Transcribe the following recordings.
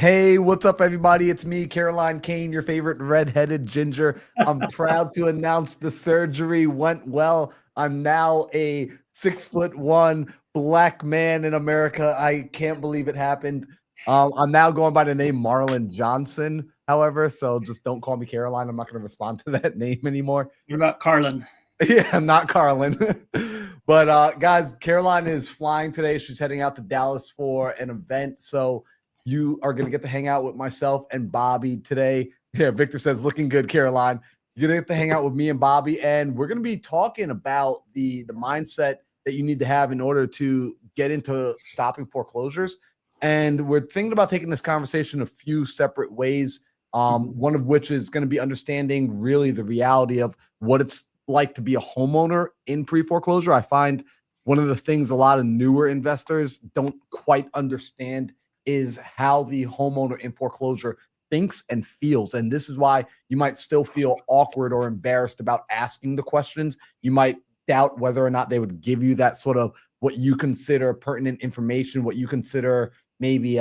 Hey, what's up, everybody? It's me, Caroline Kane, your favorite redheaded ginger. I'm proud to announce the surgery went well. I'm now a 6'1" black man in America. I can't believe it happened. I'm now going by the name Marlon Johnson, however, so just don't call me Caroline. I'm not going to respond to that name anymore. What about Carlin? Yeah, not Carlin. But guys, Caroline is flying today. She's heading out to Dallas for an event. So you are going to get to hang out with myself and Bobby today. Yeah, Victor says, looking good, Caroline. You're going to get to hang out with me and Bobby, and we're going to be talking about the mindset that you need to have in order to get into stopping foreclosures. And we're thinking about taking this conversation a few separate ways. One of which is going to be understanding really the reality of what it's like to be a homeowner in pre-foreclosure. I find one of the things a lot of newer investors don't quite understand is how the homeowner in foreclosure thinks and feels. And this is why you might still feel awkward or embarrassed about asking the questions. You might doubt whether or not they would give you that sort of what you consider pertinent information, what you consider maybe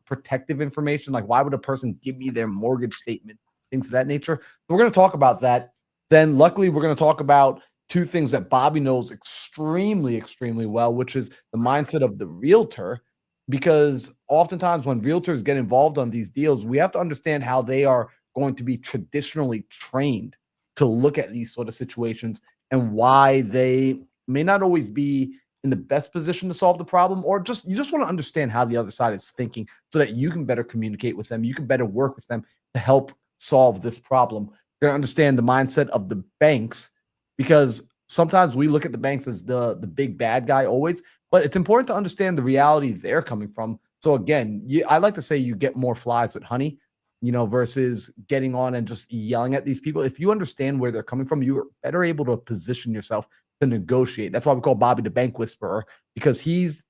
protective information. Like, why would a person give me their mortgage statement, things of that nature? So we're going to talk about that. Then luckily, we're going to talk about two things that Bobby knows extremely, extremely well, which is the mindset of the realtor, because oftentimes when realtors get involved on these deals, we have to understand how they are going to be traditionally trained to look at these sort of situations and why they may not always be in the best position to solve the problem, or you just want to understand how the other side is thinking so that you can better communicate with them. You can better work with them to help solve this problem. You're going to understand the mindset of the banks, because sometimes we look at the banks as the big bad guy always, but it's important to understand the reality they're coming from. So again, I like to say you get more flies with honey, versus getting on and just yelling at these people. If you understand where they're coming from, you're better able to position yourself to negotiate. That's why we call Bobby the bank whisperer, because he's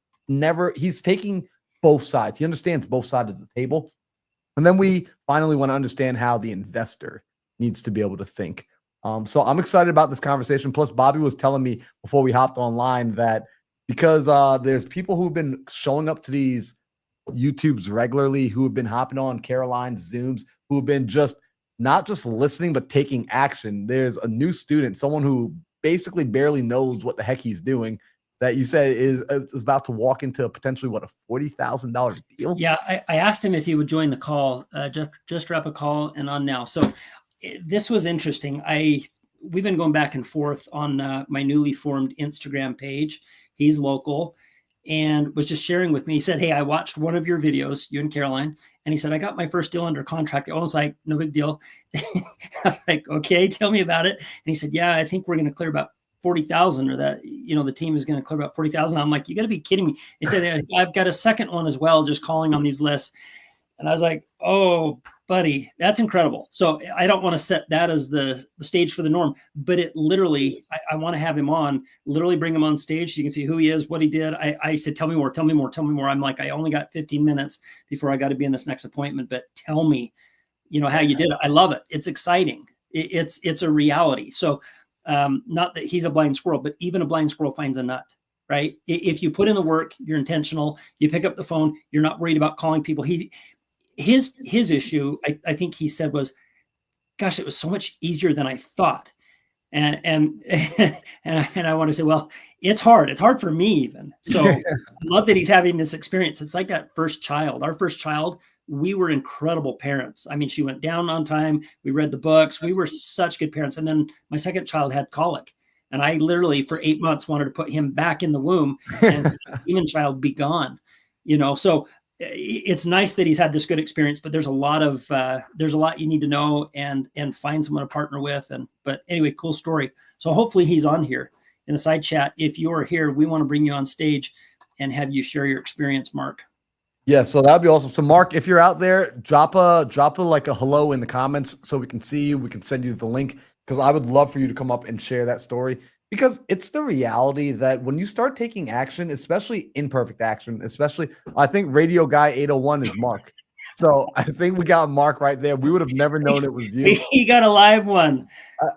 taking both sides. He understands both sides of the table. And then we finally want to understand how the investor needs to be able to think. So I'm excited about this conversation. Plus, Bobby was telling me before we hopped online that because there's people who've been showing up to these YouTubes regularly, who have been hopping on Caroline's Zooms, who have been not just listening, but taking action. There's a new student, someone who basically barely knows what the heck he's doing, that you said is about to walk into potentially a $40,000 deal. Yeah, I asked him if he would join the call, just wrap a call and on now. So this was interesting. We've been going back and forth on my newly formed Instagram page. He's local and was just sharing with me. He said, hey, I watched one of your videos, you and Caroline, and he said, I got my first deal under contract. I was like, no big deal. I was like, okay, tell me about it. And he said, yeah, I think we're going to clear about 40,000, or that, the team is going to clear about 40,000. I'm like, you got to be kidding me. He said, I've got a second one as well, just calling on these lists. And I was like, oh, buddy, that's incredible. So I don't want to set that as the stage for the norm, but it literally, I want to have him on, literally bring him on stage so you can see who he is, what he did. I said, tell me more. I'm like, I only got 15 minutes before I got to be in this next appointment, but tell me, how you did it. I love it. It's exciting. It's a reality. So not that he's a blind squirrel, but even a blind squirrel finds a nut, right? If you put in the work, you're intentional, you pick up the phone, you're not worried about calling people. His issue, I think he said, was, gosh, it was so much easier than I thought. And I want to say, well, it's hard. It's hard for me even. So I love that he's having this experience. It's like that first child. Our first child, we were incredible parents. I mean, she went down on time. We read the books. We were such good parents. And then my second child had colic. And I literally, for 8 months, wanted to put him back in the womb and the human child be gone. So it's nice that he's had this good experience, but there's a lot you need to know and find someone to partner with. But anyway, cool story. So hopefully he's on here in the side chat. If you're here, we want to bring you on stage and have you share your experience, Mark. Yeah, so that'd be awesome. So Mark, if you're out there, drop a like a hello in the comments so we can see you. We can send you the link, because I would love for you to come up and share that story. Because it's the reality that when you start taking action, especially imperfect action, I think Radio Guy 801 is Mark. So I think we got Mark right there. We would have never known it was you. He got a live one.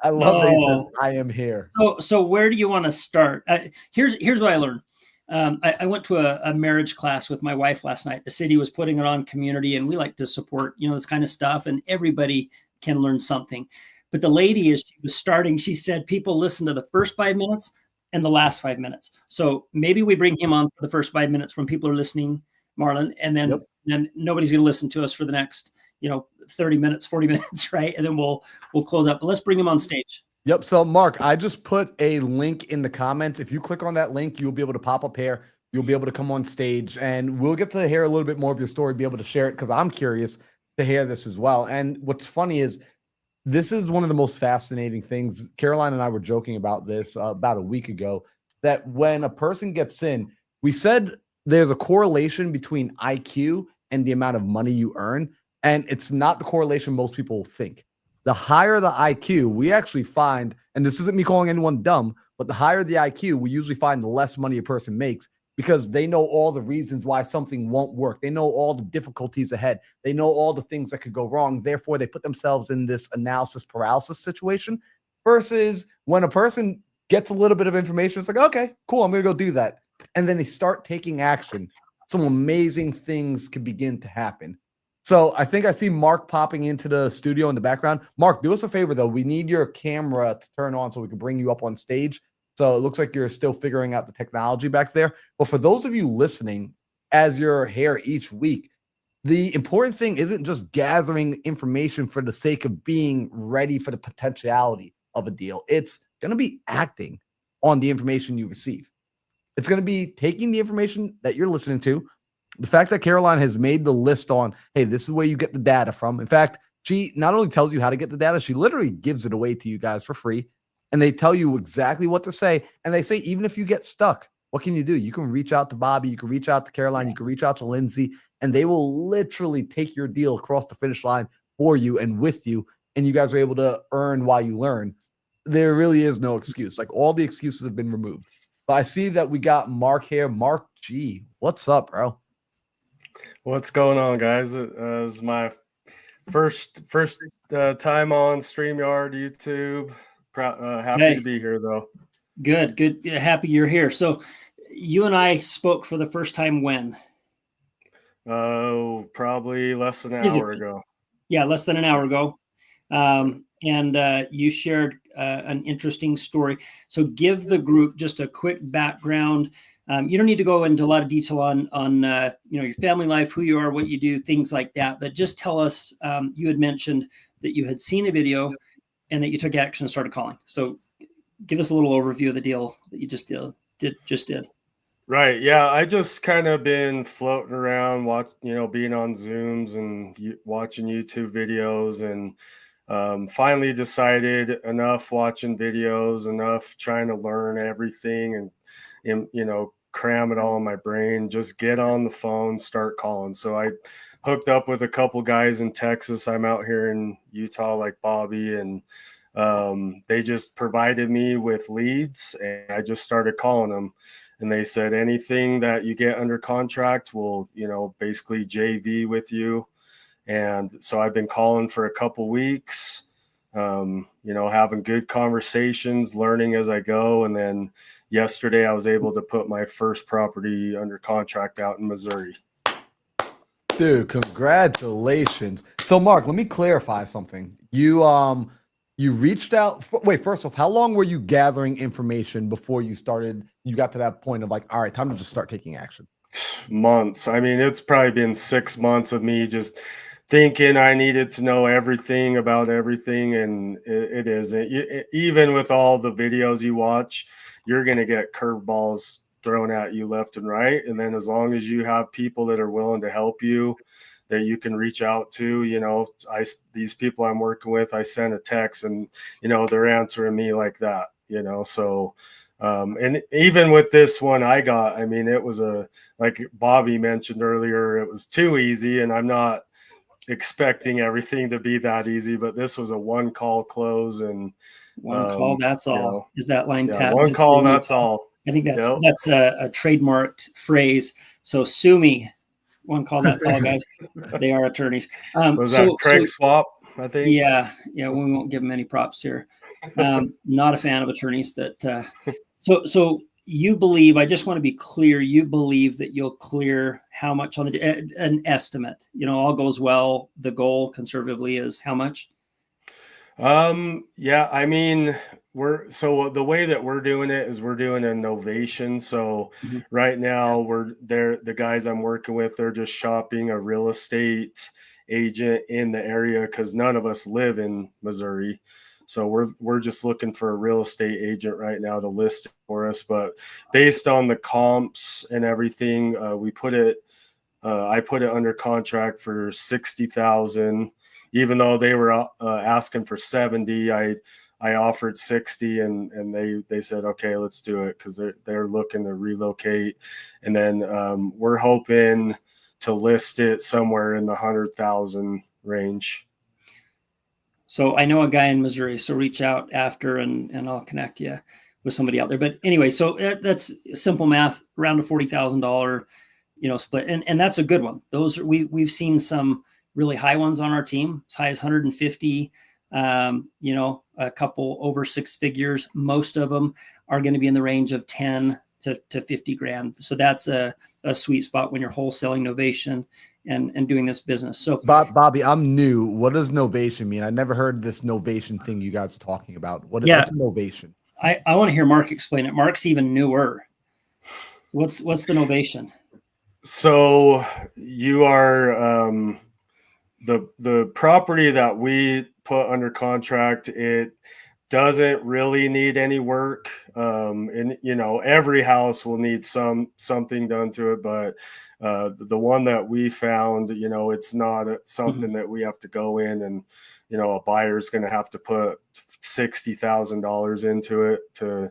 I love that he says, I am here. So where do you want to start? Here's what I learned. I went to a marriage class with my wife last night. The city was putting it on community, and we like to support, this kind of stuff, and everybody can learn something. But the lady, as she was starting, she said, people listen to the first 5 minutes and the last 5 minutes. So maybe we bring him on for the first 5 minutes when people are listening, Marlon, and then nobody's going to listen to us for the next, 30 minutes, 40 minutes, right? And then we'll close up. But let's bring him on stage. Yep. So, Mark, I just put a link in the comments. If you click on that link, you'll be able to pop up here. You'll be able to come on stage, and we'll get to hear a little bit more of your story, be able to share it, because I'm curious to hear this as well. And what's funny is this is one of the most fascinating things. Caroline and I were joking about this about a week ago, that when a person gets in, we said there's a correlation between IQ and the amount of money you earn. And it's not the correlation most people think. The higher the IQ, we actually find, and this isn't me calling anyone dumb, but the higher the IQ, we usually find the less money a person makes, because they know all the reasons why something won't work. They know all the difficulties ahead. They know all the things that could go wrong. Therefore, they put themselves in this analysis paralysis situation, versus when a person gets a little bit of information, it's like, okay, cool, I'm going to go do that. And then they start taking action. Some amazing things can begin to happen. So I think I see Mark popping into the studio in the background. Mark, do us a favor, though. We need your camera to turn on so we can bring you up on stage. So it looks like you're still figuring out the technology back there. But for those of you listening, as you're here each week, the important thing isn't just gathering information for the sake of being ready for the potentiality of a deal. It's going to be acting on the information you receive. It's going to be taking the information that you're listening to. The fact that Caroline has made the list on, hey, this is where you get the data from. In fact, she not only tells you how to get the data, she literally gives it away to you guys for free. And they tell you exactly what to say. And they say, even if you get stuck, what can you do? You can reach out to Bobby. You can reach out to Caroline. You can reach out to Lindsay. And they will literally take your deal across the finish line for you and with you. And you guys are able to earn while you learn. There really is no excuse. Like, all the excuses have been removed. But I see that we got Mark here. Mark G, what's up, bro? What's going on, guys? It is my first time on StreamYard, YouTube. Happy to be here, though. Good. Happy you're here. So you and I spoke for the first time when? Oh, probably less than an hour ago. Yeah, less than an hour ago. And you shared an interesting story. So give the group just a quick background. You don't need to go into a lot of detail on your family life, who you are, what you do, things like that. But just tell us, you had mentioned that you had seen a video and that you took action and started calling. So give us a little overview of the deal that you just did. Right. Yeah. I just kind of been floating around, being on Zooms and watching YouTube videos, and finally decided enough watching videos, enough trying to learn everything and cram it all in my brain, just get on the phone, start calling. So I hooked up with a couple guys in Texas. I'm out here in Utah, like Bobby, and they just provided me with leads, and I just started calling them. And they said, anything that you get under contract will, basically JV with you. And so I've been calling for a couple weeks, having good conversations, learning as I go. And then yesterday I was able to put my first property under contract out in Missouri. Dude, congratulations. So Mark, let me clarify something. You reached out. Wait, first off, how long were you gathering information before you got to that point of like, all right, time to just start taking action? Months. I mean, it's probably been 6 months of me just thinking I needed to know everything about everything. And it isn't. Even with all the videos you watch, you're going to get curveballs thrown at you left and right. And then as long as you have people that are willing to help you, that you can reach out to, these people I'm working with, I send a text and, they're answering me like that, so, and even with this one I got, I mean, it was like Bobby mentioned earlier, it was too easy, and I'm not expecting everything to be that easy, but this was a one call close, and one call, that's all. Is that line patent? One call, that's all. I think that's a trademarked phrase. So sue me. One call, that's all, guys. They are attorneys. Was that Craig Swap, I think? Yeah. We won't give them any props here. Not a fan of attorneys that. So you believe, I just want to be clear, you believe that you'll clear how much on an estimate, all goes well. The goal conservatively is how much? Yeah, I mean, the way that we're doing it is we're doing a novation. So Mhm. right now the guys I'm working with, they're just shopping a real estate agent in the area because none of us live in Missouri. So we're just looking for a real estate agent right now to list it for us. But based on the comps and everything, I put it under contract for 60,000, even though they were asking for 70. I offered 60, and they said, okay, let's do it, because they're looking to relocate. And then we're hoping to list it somewhere in the 100,000 range. So I know a guy in Missouri, so reach out after and I'll connect you with somebody out there. But anyway, so that's simple math, around a $40,000, split. And that's a good one. We've seen some really high ones on our team, as high as 150, a couple over 6 figures. Most of them are going to be in the range of 10 to 50 grand. So that's a sweet spot when you're wholesaling novation and doing this business. So Bobby, I'm new. What does novation mean? I never heard this novation thing you guys are talking about. What's novation? I want to hear Mark explain it. Mark's even newer. What's the novation? So you are the property that we put under contract, it doesn't really need any work. And every house will need something done to it, but the one that we found, it's not something that we have to go in and, a buyer's going to have to put $60,000 into it to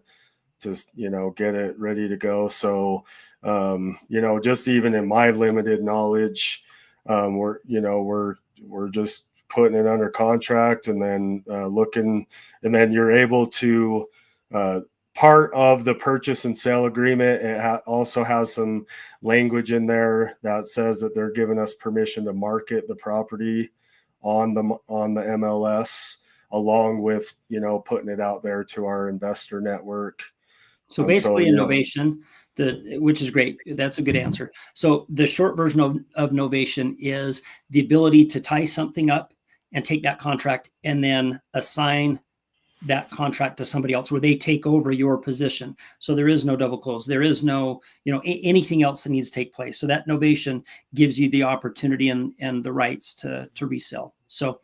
get it ready to go. So, just even in my limited knowledge, we're just putting it under contract, and then looking, and then you're able to part of the purchase and sale agreement. It also has some language in there that says that they're giving us permission to market the property on the MLS, along with putting it out there to our investor network. So basically, innovation, which is great. That's a good answer. So the short version of novation is the ability to tie something up and take that contract and then assign that contract to somebody else, where they take over your position. So there is no double close. There is no, anything else that needs to take place. So that novation gives you the opportunity and the rights to resell. So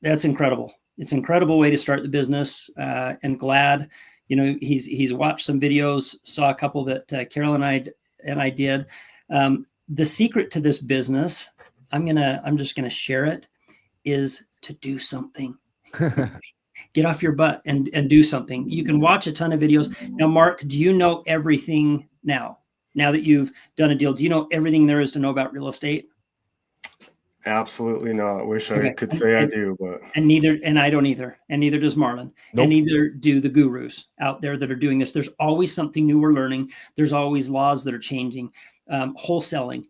that's incredible. It's an incredible way to start the business, and glad, he's watched some videos, saw a couple that Carol and I did. The secret to this business, I'm just gonna share it, is to do something. Get off your butt and do something. You can watch a ton of videos. Now, Mark, do you know everything now that you've done a deal? Do you know everything there is to know about real estate? Absolutely not. Wish I could say I do, but and I don't either, and neither does Marlon. Nope. And neither do the gurus out there that are doing this. There's always something new we're learning. There's always laws that are changing. Wholesaling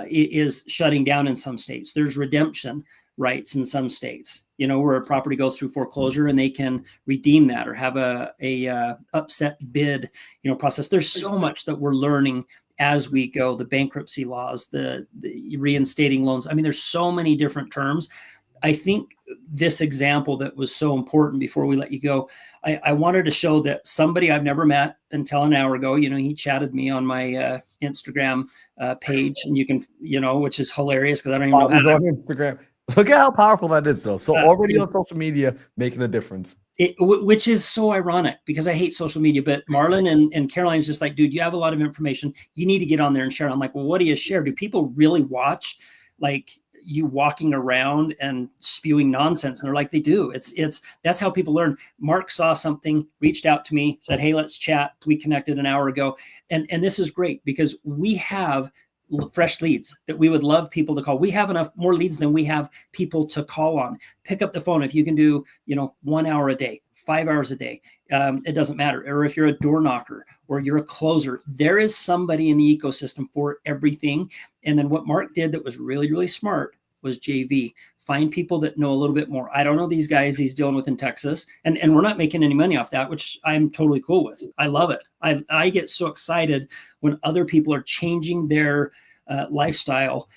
is shutting down in some states. There's redemption rights in some states, where a property goes through foreclosure and they can redeem that or have a upset bid, process. There's so much that we're learning as we go. The bankruptcy laws, the reinstating loans. I mean, there's so many different terms. I think this example that was so important before we let you go, I wanted to show that somebody I've never met until an hour ago, he chatted me on my Instagram page, and you can, which is hilarious because I don't even know how on Instagram. Look at how powerful that is, though. So already on social media, making a difference. Which is so ironic because I hate social media. But Marlon and Caroline's just like, dude, you have a lot of information. You need to get on there and share. I'm like, well, what do you share? Do people really watch like you walking around and spewing nonsense? And they're like, they do. That's how people learn. Mark saw something, reached out to me, said, hey, let's chat. We connected an hour ago. And this is great because we have fresh leads that we would love people to call. We have enough more leads than we have people to call on. Pick up the phone. If you can do, 1 hour a day, 5 hours a day, it doesn't matter. Or if you're a door knocker or you're a closer, there is somebody in the ecosystem for everything. And then what Mark did that was really, really smart was JV. Find people that know a little bit more. I don't know these guys he's dealing with in Texas, and we're not making any money off that, which I'm totally cool with. I love it. I get so excited when other people are changing their lifestyle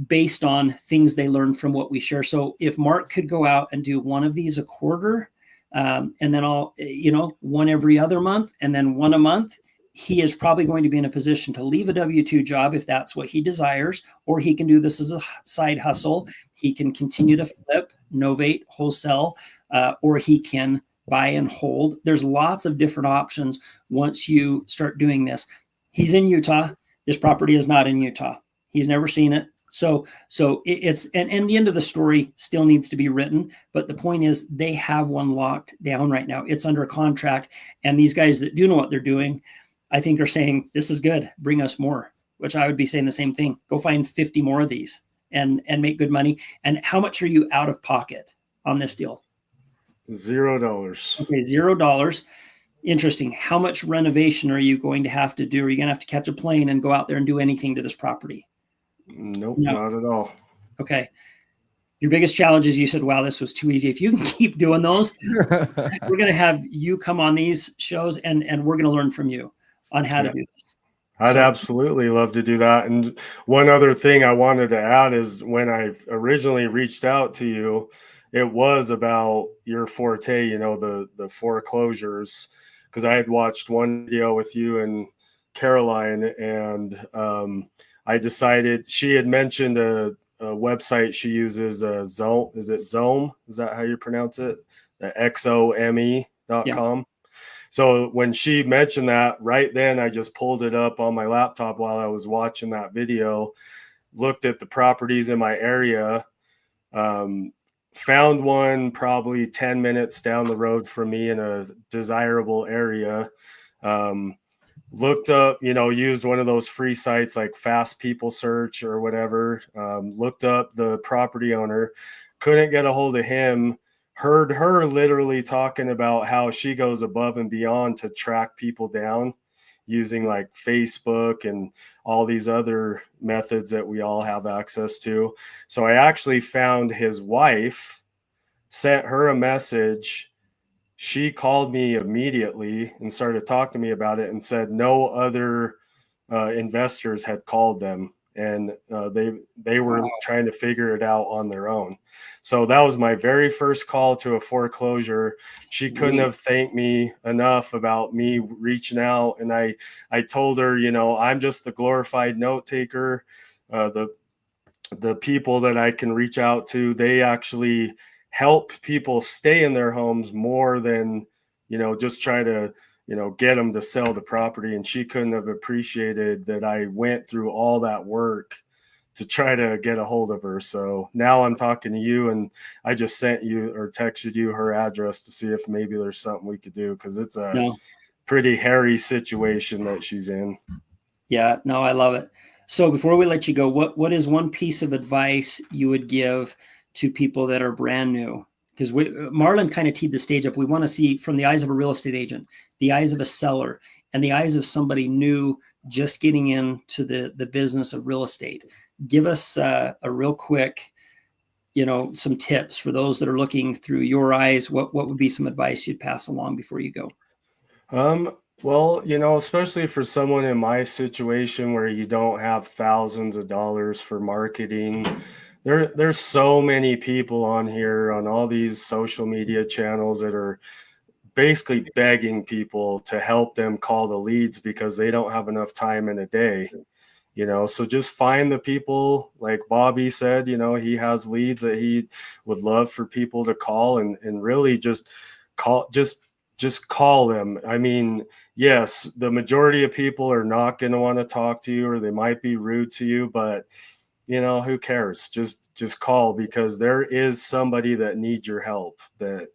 based on things they learn from what we share. So if Mark could go out and do one of these a quarter, and then one every other month, and then one a month, he is probably going to be in a position to leave a W-2 job if that's what he desires, or he can do this as a side hustle. He can continue to flip, novate, wholesale, or he can buy and hold. There's lots of different options once you start doing this. He's in Utah. This property is not in Utah. He's never seen it. So it's and the end of the story still needs to be written. But the point is they have one locked down right now. It's under contract. And these guys that do know what they're doing, I think are saying, this is good, bring us more, which I would be saying the same thing. Go find 50 more of these and make good money. And how much are you out of pocket on this deal? $0. Okay, $0. Interesting. How much renovation are you going to have to do? Are you going to have to catch a plane and go out there and do anything to this property? Nope, No. not at all. Okay. Your biggest challenge is you said, wow, this was too easy. If you can keep doing those, we're going to have you come on these shows and we're going to learn from you on how to do this. I'd absolutely love to do that. And one other thing I wanted to add is when I originally reached out to you, it was about your forte, the foreclosures, because I had watched one video with you and Caroline, and I decided she had mentioned a website she uses, Zome. Is it Zome? Is that how you pronounce it? The XOME.com. Yeah. So when she mentioned that, right then I just pulled it up on my laptop while I was watching that video, looked at the properties in my area, found one probably 10 minutes down the road from me in a desirable area. Looked up, used one of those free sites like Fast People Search or whatever. Looked up the property owner, couldn't get a hold of him. Heard her literally talking about how she goes above and beyond to track people down using like Facebook and all these other methods that we all have access to. So I actually found his wife, sent her a message. She called me immediately and started talking to me about it and said no other investors had called them, and they were trying to figure it out on their own. So that was my very first call to a foreclosure. She couldn't have thanked me enough about me reaching out. And I told her, I'm just the glorified note taker. The people that I can reach out to, they actually help people stay in their homes more than, just try to, get them to sell the property. And she couldn't have appreciated that I went through all that work to try to get a hold of her. So now I'm talking to you, and I just sent you or texted you her address to see if maybe there's something we could do, because it's a pretty hairy situation that she's in. Yeah, no, I love it. So before we let you go, what is one piece of advice you would give to people that are brand new? Because Marlon kind of teed the stage up. We want to see from the eyes of a real estate agent, the eyes of a seller, and the eyes of somebody new just getting into the business of real estate. Give us a real quick, some tips for those that are looking through your eyes. What would be some advice you'd pass along before you go? Well, especially for someone in my situation where you don't have thousands of dollars for marketing, there's so many people on here on all these social media channels that are basically begging people to help them call the leads because they don't have enough time in a day. So just find the people, like Bobby said, he has leads that he would love for people to call, and really just call them. I mean, yes, the majority of people are not going to want to talk to you, or they might be rude to you, but who cares? Just call, because there is somebody that needs your help, that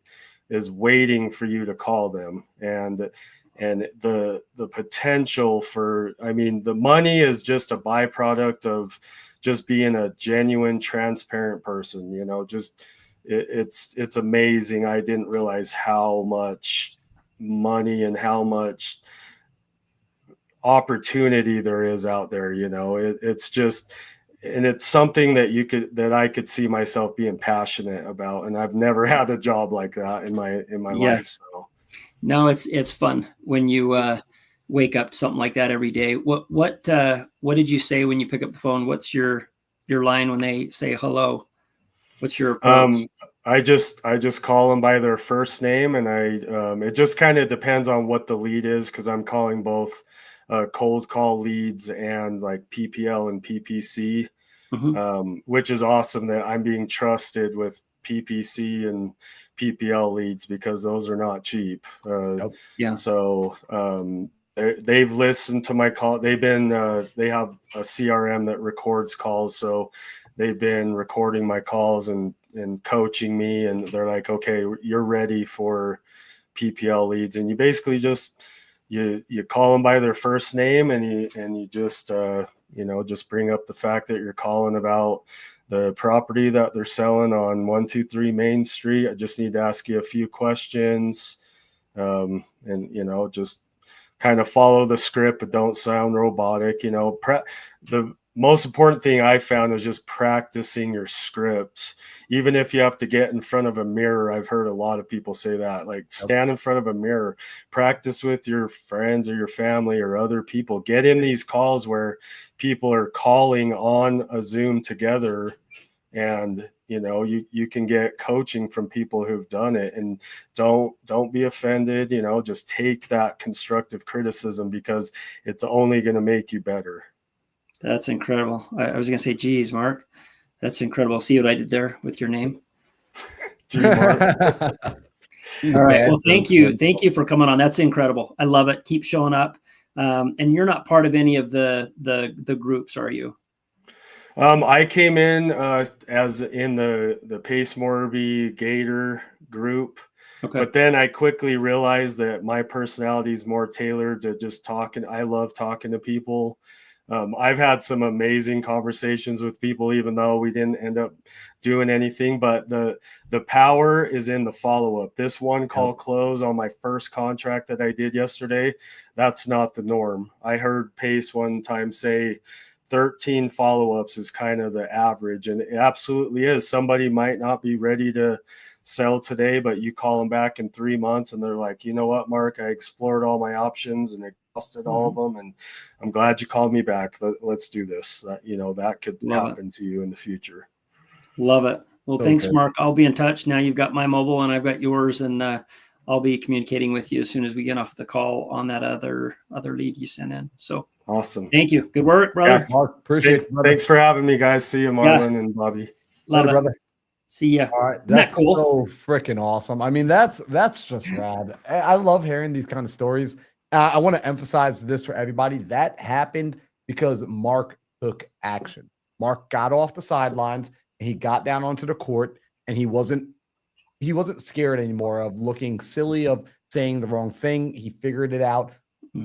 is waiting for you to call them. And the potential for, the money is just a byproduct of just being a genuine, transparent person. It's amazing. I didn't realize how much money and how much opportunity there is out there. It's just, it's something that I could see myself being passionate about. And I've never had a job like that in my life. So no, it's fun when you wake up to something like that every day. What did you say when you pick up the phone? What's your line when they say hello? What's your approach? I just call them by their first name, and it just kind of depends on what the lead is, because I'm calling both cold call leads and like PPL and PPC, which is awesome that I'm being trusted with PPC and PPL leads, because those are not cheap. Yeah. So they've listened to my call. They have a CRM that records calls, so they've been recording my calls and coaching me, and they're like, okay, you're ready for PPL leads. And you basically just you call them by their first name, and you just just bring up the fact that you're calling about the property that they're selling on 123 Main Street. I just need to ask you a few questions, and just kind of follow the script, but don't sound robotic. The most important thing I found is just practicing your script. Even if you have to get in front of a mirror, I've heard a lot of people say that, like, stand in front of a mirror, practice with your friends or your family or other people. Get in these calls where people are calling on a Zoom together, and you can get coaching from people who've done it. And don't be offended. Just take that constructive criticism, because it's only going to make you better. That's incredible. I was going to say, geez, Mark, that's incredible. See what I did there with your name? Gee, Mark. All right. Well, thank you. Thank you for coming on. That's incredible. I love it. Keep showing up. And you're not part of any of the groups, are you? I came in as in the Pace Morby Gator group. Okay. But then I quickly realized that my personality is more tailored to just talking. I love talking to people. I've had some amazing conversations with people, even though we didn't end up doing anything. But the power is in the follow-up. This one call close on my first contract that I did yesterday, that's not the norm. I heard Pace one time say 13 follow-ups is kind of the average, and it absolutely is. Somebody might not be ready to sell today, but you call them back in 3 months and they're like, you know what, Mark, I explored all my options and exhausted all of them, and I'm glad you called me back. Let's do this. That could happen to you in the future. Love it. Well, thanks, Mark. I'll be in touch. Now you've got my mobile and I've got yours, and I'll be communicating with you as soon as we get off the call on that other lead you sent in. So awesome. Thank you. Good work, brother. Yeah, Mark, appreciate it. Thanks for having me, guys. See you, Marlon and Bobby. Love it, brother. See ya. All right, that's cool? So freaking awesome. I mean, that's just rad. I love hearing these kind of stories. I want to emphasize this for everybody. That happened because Mark took action. Mark got off the sidelines and he got down onto the court, and he wasn't scared anymore of looking silly, of saying the wrong thing. He figured it out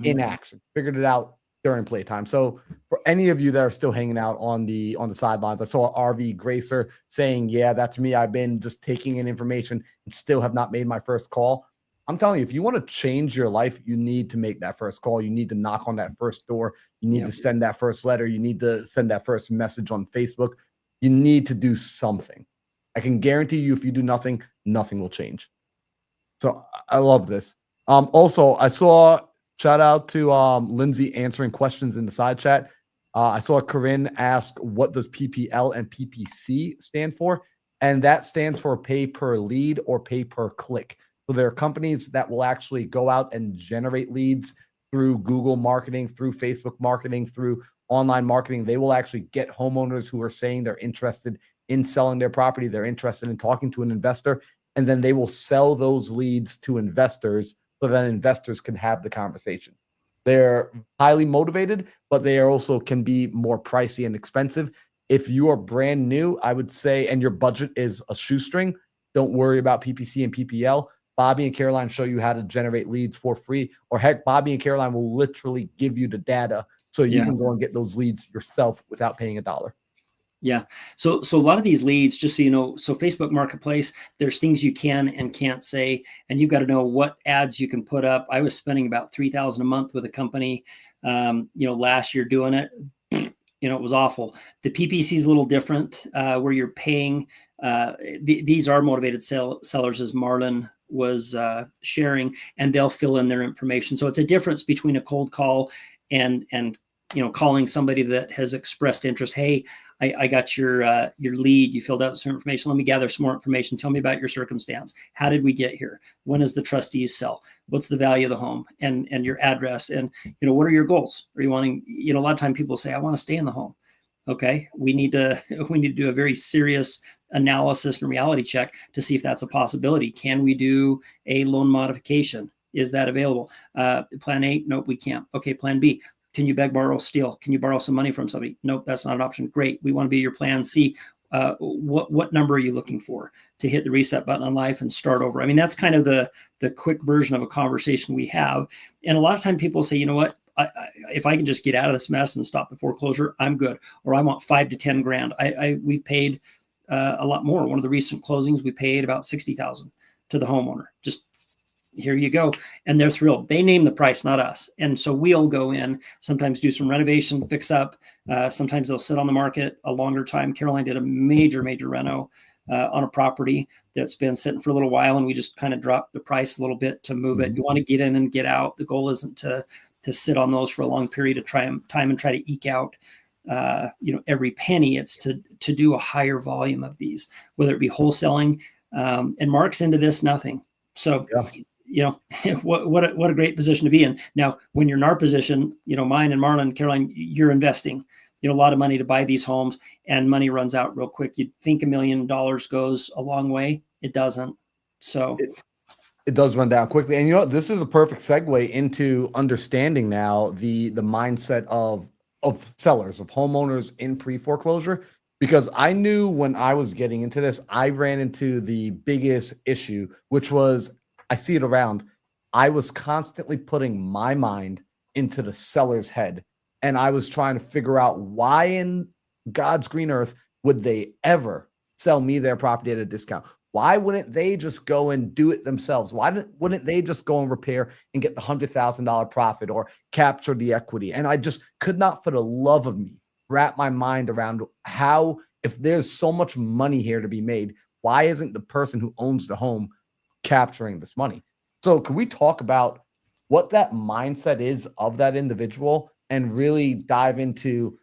in action, figured it out during playtime. So for any of you that are still hanging out on the sidelines, I saw RV Gracer saying, yeah, that's me. I've been just taking in information and still have not made my first call. I'm telling you, if you want to change your life, you need to make that first call. You need to knock on that first door. You need to send that first letter. You need to send that first message on Facebook. You need to do something. I can guarantee you, if you do nothing, nothing will change. So I love this. Also, I saw, shout out to Lindsay answering questions in the side chat. I saw Corinne ask, what does PPL and PPC stand for? And that stands for pay per lead or pay per click. So there are companies that will actually go out and generate leads through Google marketing, through Facebook marketing, through online marketing. They will actually get homeowners who are saying they're interested in selling their property. They're interested in talking to an investor, and then they will sell those leads to investors so that investors can have the conversation. They're highly motivated, but they are also can be more pricey and expensive. If you are brand new, I would say, and your budget is a shoestring, don't worry about PPC and PPL. Bobby and Caroline show you how to generate leads for free, or heck, Bobby and Caroline will literally give you the data so you can go and get those leads yourself without paying $1. Yeah. So a lot of these leads, just so you know, so Facebook Marketplace, there's things you can and can't say, and you've got to know what ads you can put up. I was spending about $3,000 a month with a company, last year doing it. it was awful. The PPC is a little different, where you're paying. These are motivated sellers, as Marlon was sharing, and they'll fill in their information. So it's a difference between a cold call and calling somebody that has expressed interest. Hey, I got your lead. You filled out some information. Let me gather some more information. Tell me about your circumstance. How did we get here? When does the trustees sell? What's the value of the home, and your address? And, what are your goals? Are you wanting, a lot of time people say, I want to stay in the home. Okay. We need to do a very serious analysis and reality check to see if that's a possibility. Can we do a loan modification? Is that available? Plan A? Nope, we can't. Okay. Plan B. Can you beg, borrow, steal? Can you borrow some money from somebody? Nope, that's not an option. Great. We want to be your plan C. What number are you looking for to hit the reset button on life and start over? I mean, that's kind of the quick version of a conversation we have. And a lot of time people say, you know what, if I can just get out of this mess and stop the foreclosure, I'm good. Or I want 5 to 10 grand. We've paid a lot more. One of the recent closings, we paid about $60,000 to the homeowner. Just here you go. And they're thrilled. They name the price, not us. And so we'll go in, sometimes do some renovation, fix up. Sometimes they'll sit on the market a longer time. Caroline did a major reno on a property that's been sitting for a little while, and we just kind of dropped the price a little bit to move it. You want to get in and get out. The goal isn't to sit on those for a long period of time and try to eke out every penny. It's to do a higher volume of these, whether it be wholesaling. And Mark's into this, nothing. So what a great position to be in. Now, when you're in our position, mine and Marlon, Caroline, you're investing, a lot of money to buy these homes, and money runs out real quick. You'd think $1 million goes a long way. It doesn't. So it does run down quickly. And this is a perfect segue into understanding now the mindset of sellers, of homeowners in pre-foreclosure, because I knew when I was getting into this, I ran into the biggest issue, which was, I see it around. I was constantly putting my mind into the seller's head, and I was trying to figure out why in God's green earth would they ever sell me their property at a discount? Why wouldn't they just go and do it themselves? Why wouldn't they just go and repair and get the $100,000 profit or capture the equity? And I just could not, for the love of me, wrap my mind around how, if there's so much money here to be made, why isn't the person who owns the home capturing this money? So can we talk about what that mindset is of that individual and really dive into,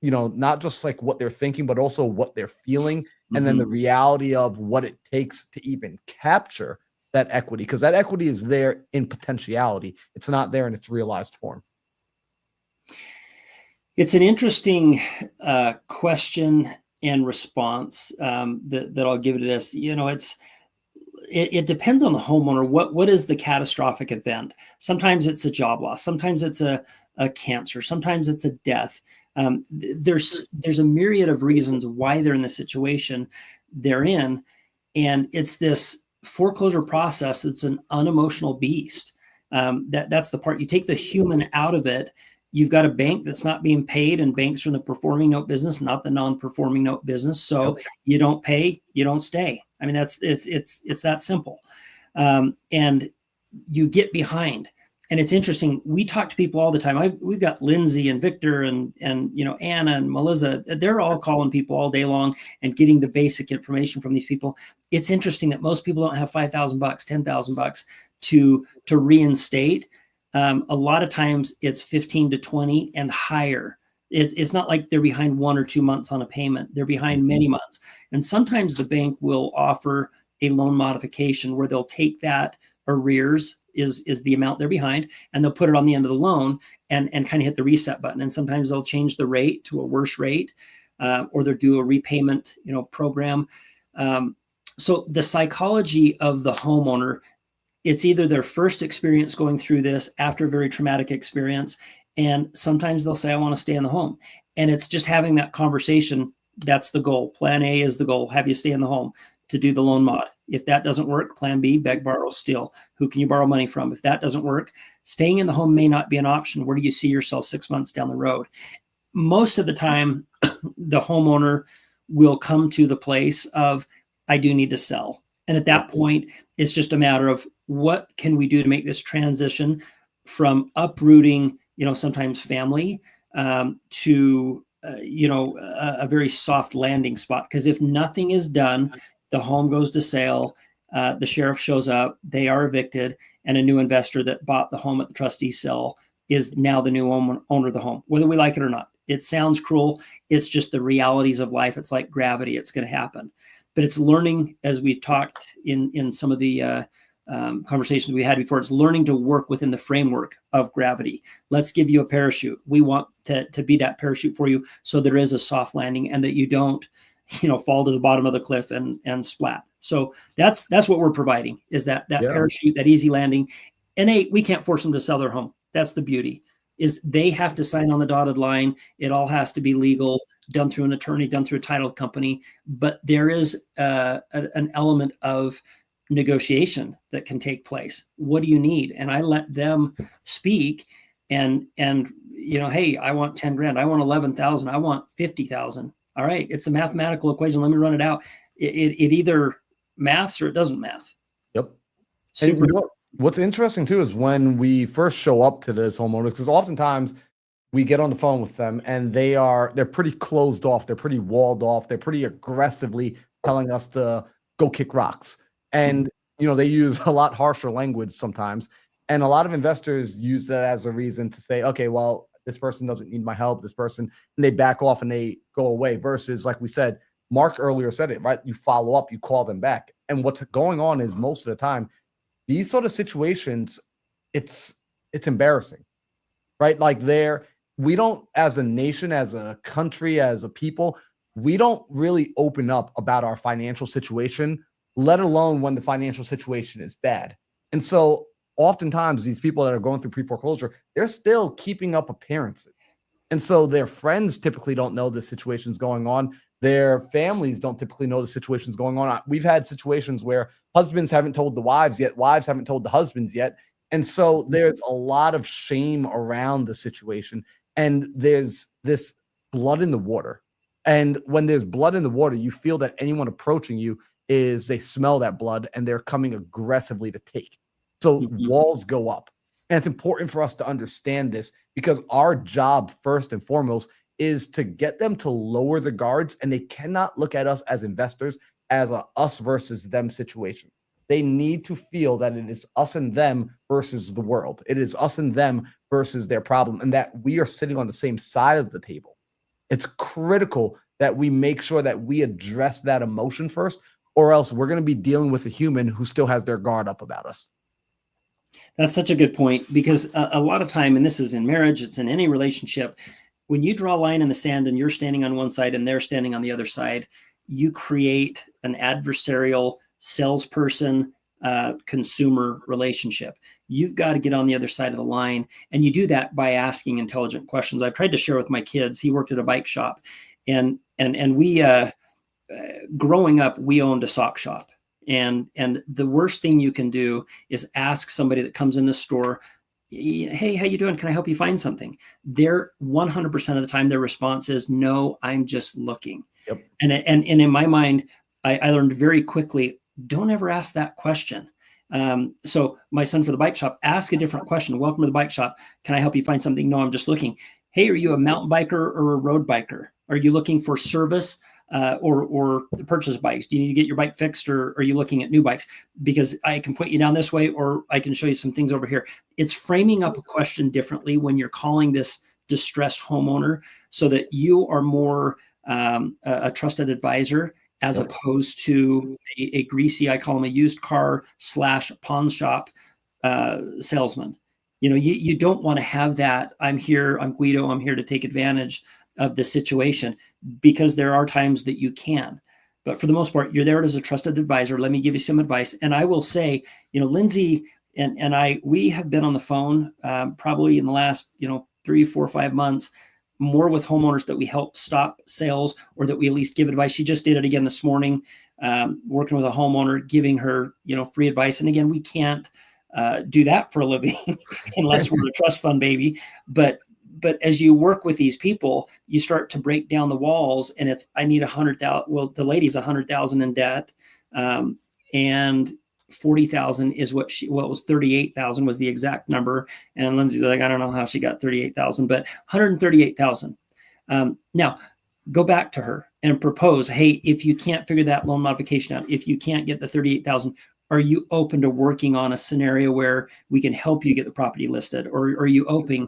not just like what they're thinking, but also what they're feeling, and then the reality of what it takes to even capture that equity, because that equity is there in potentiality. It's not there in its realized form. It's an interesting question and response that I'll give to this. It depends on the homeowner. What is the catastrophic event? Sometimes it's a job loss. Sometimes it's a cancer. Sometimes it's a death. There's a myriad of reasons why they're in the situation they're in. And it's this foreclosure process. It's an unemotional beast. That's the part. You take the human out of it. You've got a bank that's not being paid, and banks are in the performing note business, not the non-performing note business. So you don't pay, you don't stay. I mean, it's that simple. And you get behind. And it's interesting. We talk to people all the time. We've got Lindsay and Victor and Anna and Melissa. They're all calling people all day long and getting the basic information from these people. It's interesting that most people don't have $5,000, $10,000 to reinstate. A lot of times it's 15 to 20 and higher. It's not like they're behind 1 or 2 months on a payment. They're behind many months. And sometimes the bank will offer a loan modification where they'll take that arrears is the amount they're behind, and they'll put it on the end of the loan and kind of hit the reset button. And sometimes they'll change the rate to a worse rate, or they'll do a repayment, program. So the psychology of the homeowner, it's either their first experience going through this after a very traumatic experience, and sometimes they'll say, I want to stay in the home. And it's just having that conversation. That's the goal. Plan A is the goal. Have you stay in the home to do the loan mod. If that doesn't work, plan B, beg, borrow, steal. Who can you borrow money from? If that doesn't work, staying in the home may not be an option. Where do you see yourself 6 months down the road? Most of the time, the homeowner will come to the place of, I do need to sell. And at that point, it's just a matter of what can we do to make this transition from uprooting, sometimes family, to a very soft landing spot. Because if nothing is done, the home goes to sale, the sheriff shows up, they are evicted, and a new investor that bought the home at the trustee sale is now the new owner of the home, whether we like it or not. It sounds cruel. It's just the realities of life. It's like gravity. It's going to happen. But it's learning, as we've talked in some of the conversations we had before, it's learning to work within the framework of gravity. Let's give you a parachute. We want to be that parachute for you, so there is a soft landing and that you don't, fall to the bottom of the cliff and splat. So that's what we're providing, is that parachute, that easy landing. And we can't force them to sell their home. That's the beauty, is they have to sign on the dotted line. It all has to be legal, done through an attorney, done through a title company. But there is an element of negotiation that can take place. What do you need? And I let them speak and hey, I want 10 grand. I want 11,000. I want 50,000. All right. It's a mathematical equation. Let me run it out. It either maths or it doesn't math. Yep. Super. And what's interesting too is when we first show up to this homeowners, because oftentimes we get on the phone with them and they're pretty closed off. They're pretty walled off. They're pretty aggressively telling us to go kick rocks. And, they use a lot harsher language sometimes. And a lot of investors use that as a reason to say, okay, well, this person doesn't need my help. This person, and they back off and they go away, versus, like we said, Mark earlier said it, right? You follow up, you call them back. And what's going on is most of the time, these sort of situations, it's embarrassing, right? Like we don't, as a nation, as a country, as a people, we don't really open up about our financial situation, let alone when the financial situation is bad. And so oftentimes these people that are going through pre-foreclosure, they're still keeping up appearances. And so their friends typically don't know the situation's going on. Their families don't typically know the situation's going on. We've had situations where husbands haven't told the wives yet, wives haven't told the husbands yet. And so there's a lot of shame around the situation. And there's this blood in the water. And when there's blood in the water, you feel that anyone approaching you they smell that blood and they're coming aggressively to take. So walls go up. And it's important for us to understand this, because our job, first and foremost, is to get them to lower the guards, and they cannot look at us as investors as a us versus them situation. They need to feel that it is us and them versus the world. It is us and them versus their problem, and that we are sitting on the same side of the table. It's critical that we make sure that we address that emotion first, or else we're going to be dealing with a human who still has their guard up about us. That's such a good point, because a lot of time, and this is in marriage, it's in any relationship, when you draw a line in the sand and you're standing on one side and they're standing on the other side, you create an adversarial salesperson consumer relationship. You've got to get on the other side of the line, and you do that by asking intelligent questions. I've tried to share with my kids. He worked at a bike shop, and we growing up, we owned a sock shop. And the worst thing you can do is ask somebody that comes in the store, hey, how you doing? Can I help you find something? They're 100% of the time, their response is, no, I'm just looking. Yep. And in my mind, I learned very quickly, don't ever ask that question. So my son for the bike shop, ask a different question. Welcome to the bike shop. Can I help you find something? No, I'm just looking. Hey, are you a mountain biker or a road biker? Are you looking for service? Or purchase bikes? Do you need to get your bike fixed, or are you looking at new bikes? Because I can point you down this way, or I can show you some things over here. It's framing up a question differently when you're calling this distressed homeowner, so that you are more a trusted advisor, as opposed to a greasy, I call them a used car / pawn shop salesman. You don't want to have that. I'm here, I'm Guido, I'm here to take advantage of the situation, because there are times that you can. But for the most part, you're there as a trusted advisor. Let me give you some advice. And I will say, Lindsay and I, we have been on the phone probably in the last, 3, 4, 5 months, more with homeowners that we help stop sales, or that we at least give advice. She just did it again this morning, working with a homeowner, giving her, free advice. And again, we can't do that for a living unless we're a trust fund baby. But as you work with these people, you start to break down the walls, and it's, I need 100,000. Well, the lady's 100,000 in debt. And 40,000 is what was 38,000 was the exact number. And Lindsay's like, I don't know how she got 38,000, but 138,000. Now, go back to her and propose, hey, if you can't figure that loan modification out, if you can't get the 38,000, are you open to working on a scenario where we can help you get the property listed? Or are you open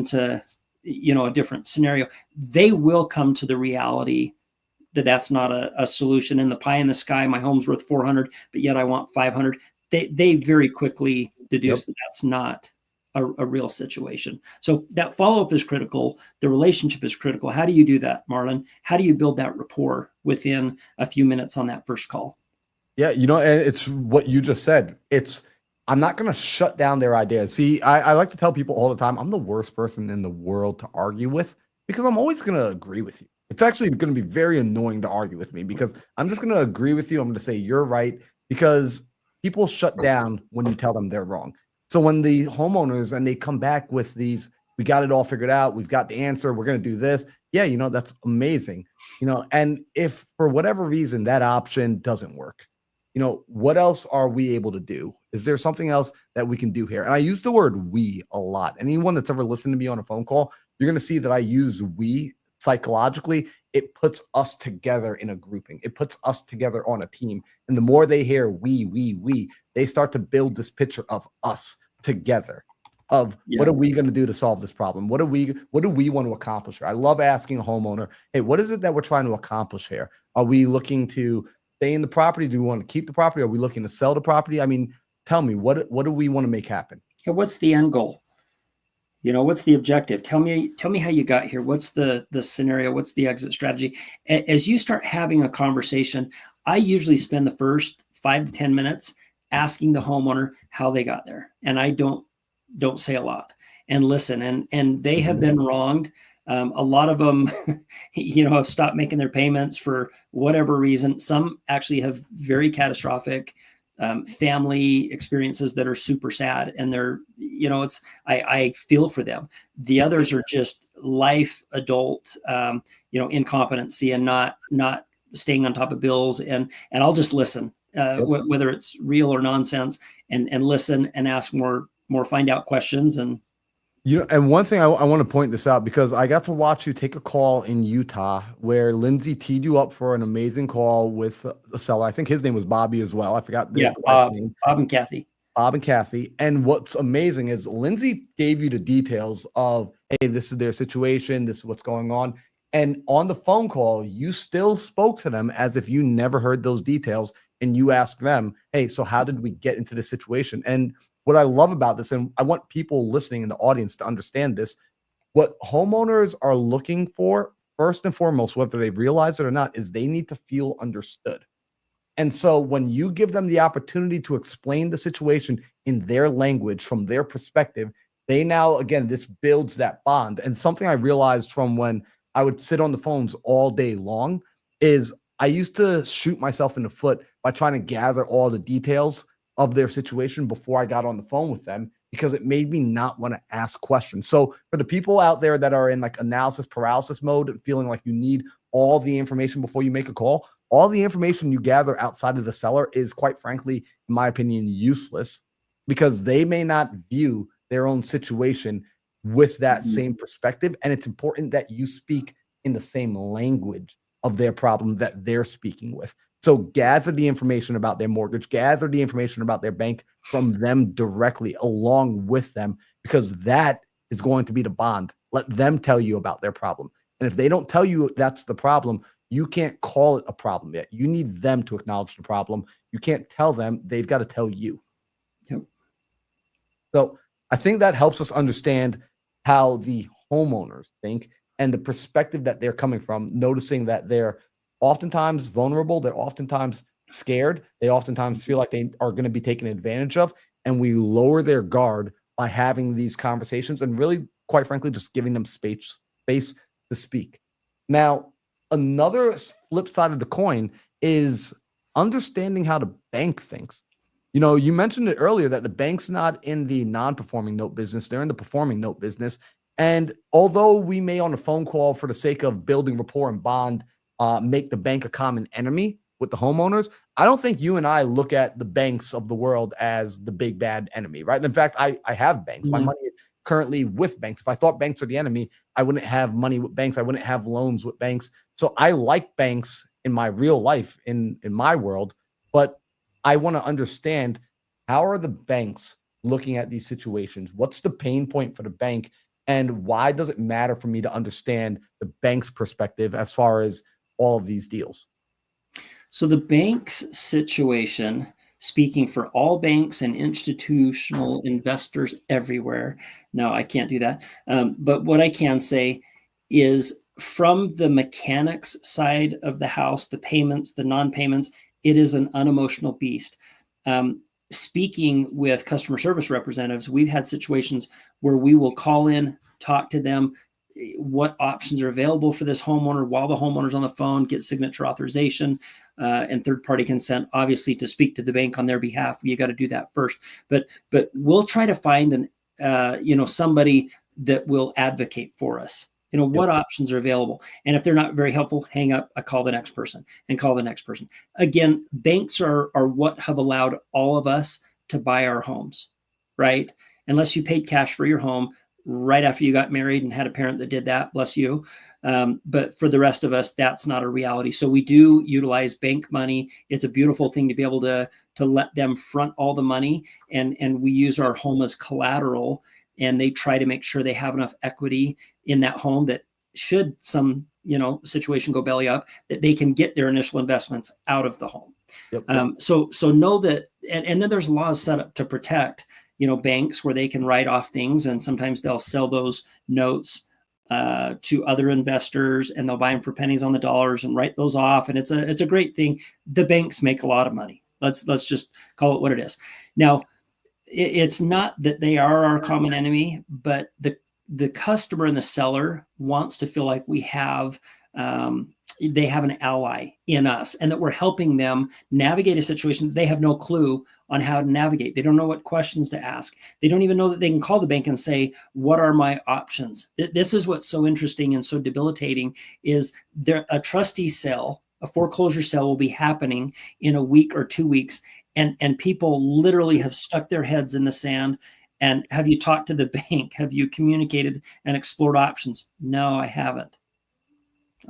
to, a different scenario? They will come to the reality that that's not a solution. In the pie in the sky, my home's worth 400, but yet I want 500. They very quickly deduce that that's not a real situation. So that follow-up is critical. The relationship is critical. How do you do that, Marlon? How do you build that rapport within a few minutes on that first call? Yeah, and it's what you just said. I'm not going to shut down their ideas. See, I like to tell people all the time, I'm the worst person in the world to argue with because I'm always going to agree with you. It's actually going to be very annoying to argue with me because I'm just going to agree with you. I'm going to say you're right because people shut down when you tell them they're wrong. So when the homeowners and they come back with these, we got it all figured out, we've got the answer, we're going to do this. Yeah, that's amazing. And if for whatever reason that option doesn't work, what else are we able to do? Is there something else that we can do here? And I use the word we a lot. Anyone that's ever listened to me on a phone call, you're going to see that I use we psychologically. It puts us together in a grouping. It puts us together on a team. And the more they hear we, they start to build this picture of us together. What are we going to do to solve this problem? What do we want to accomplish here? I love asking a homeowner, hey, what is it that we're trying to accomplish here? Are we looking to stay in the property? Do we want to keep the property? Are we looking to sell the property? I mean, tell me, what do we want to make happen? Yeah, what's the end goal? What's the objective? Tell me how you got here. What's the scenario? What's the exit strategy? As you start having a conversation, I usually spend the first 5 to 10 minutes asking the homeowner how they got there. And I don't say a lot and listen. And they have been wronged. A lot of them, have stopped making their payments for whatever reason. Some actually have very catastrophic family experiences that are super sad, and they're, I feel for them. The others are just life adult, incompetency and not staying on top of bills. And I'll just listen, whether it's real or nonsense, and listen and ask more find out questions. And and one thing I want to point this out, because I got to watch you take a call in Utah where Lindsay teed you up for an amazing call with a seller. I think his name was Bobby as well. I forgot the name. Bob and Kathy. Bob and Kathy. And what's amazing is Lindsay gave you the details of, hey, this is their situation, this is what's going on. And on the phone call, you still spoke to them as if you never heard those details. And you asked them, hey, so how did we get into this situation? And what I love about this, and I want people listening in the audience to understand this, what homeowners are looking for, first and foremost, whether they realize it or not, is they need to feel understood. And so when you give them the opportunity to explain the situation in their language, from their perspective, they now, again, this builds that bond. And something I realized from when I would sit on the phones all day long is I used to shoot myself in the foot by trying to gather all the details of their situation before I got on the phone with them, because it made me not want to ask questions. So for the people out there that are in like analysis paralysis mode, feeling like you need all the information before you make a call, all the information you gather outside of the seller is, quite frankly, in my opinion, useless, because they may not view their own situation with that same perspective. And it's important that you speak in the same language of their problem that they're speaking with. So gather the information about their mortgage, gather the information about their bank from them directly along with them, because that is going to be the bond. Let them tell you about their problem. And if they don't tell you that's the problem, you can't call it a problem yet. You need them to acknowledge the problem. You can't tell them, they've got to tell you. Yep. So I think that helps us understand how the homeowners think and the perspective that they're coming from, noticing that they're oftentimes vulnerable. They're oftentimes scared. They oftentimes feel like they are going to be taken advantage of. And we lower their guard by having these conversations and really, quite frankly, just giving them space to speak. Now, another flip side of the coin is understanding how the bank thinks. You mentioned it earlier that the bank's not in the non-performing note business. They're in the performing note business. And although we may, on a phone call, for the sake of building rapport and bond, make the bank a common enemy with the homeowners, I don't think you and I look at the banks of the world as the big bad enemy, right? In fact, I have banks. My money is currently with banks. If I thought banks are the enemy, I wouldn't have money with banks. I wouldn't have loans with banks. So I like banks in my real life, in my world, but I want to understand, how are the banks looking at these situations? What's the pain point for the bank? And why does it matter for me to understand the bank's perspective as far as all of these deals? So the bank's situation, speaking for all banks and institutional investors everywhere. No, I can't do that. But what I can say is, from the mechanics side of the house, the payments, the non-payments, it is an unemotional beast. Speaking with customer service representatives, we've had situations where we will call in, talk to them, what options are available for this homeowner while the homeowner's on the phone, get signature authorization and third-party consent, obviously, to speak to the bank on their behalf. You got to do that first. But we'll try to find somebody that will advocate for us. What options are available. And if they're not very helpful, hang up, I call the next person and call the next person. Again, banks are what have allowed all of us to buy our homes, right? Unless you paid cash for your home right after you got married and had a parent that did that, bless you. But for the rest of us, that's not a reality. So we do utilize bank money. It's a beautiful thing to be able to let them front all the money, and we use our home as collateral, and they try to make sure they have enough equity in that home that should some situation go belly up, that they can get their initial investments out of the home. Yep. So know that, and then there's laws set up to protect banks, where they can write off things, and sometimes they'll sell those notes to other investors, and they'll buy them for pennies on the dollars and write those off. And it's a great thing. The banks make a lot of money. Let's just call it what it is. Now, it's not that they are our common enemy, but the customer and the seller wants to feel like they have an ally in us, and that we're helping them navigate a situation that they have no clue on how to navigate. They don't know what questions to ask. They don't even know that they can call the bank and say, what are my options? This is what's so interesting and so debilitating, is there a trustee sale, a foreclosure sale will be happening in a week or 2 weeks. And people literally have stuck their heads in the sand. And have you talked to the bank? Have you communicated and explored options? No, I haven't.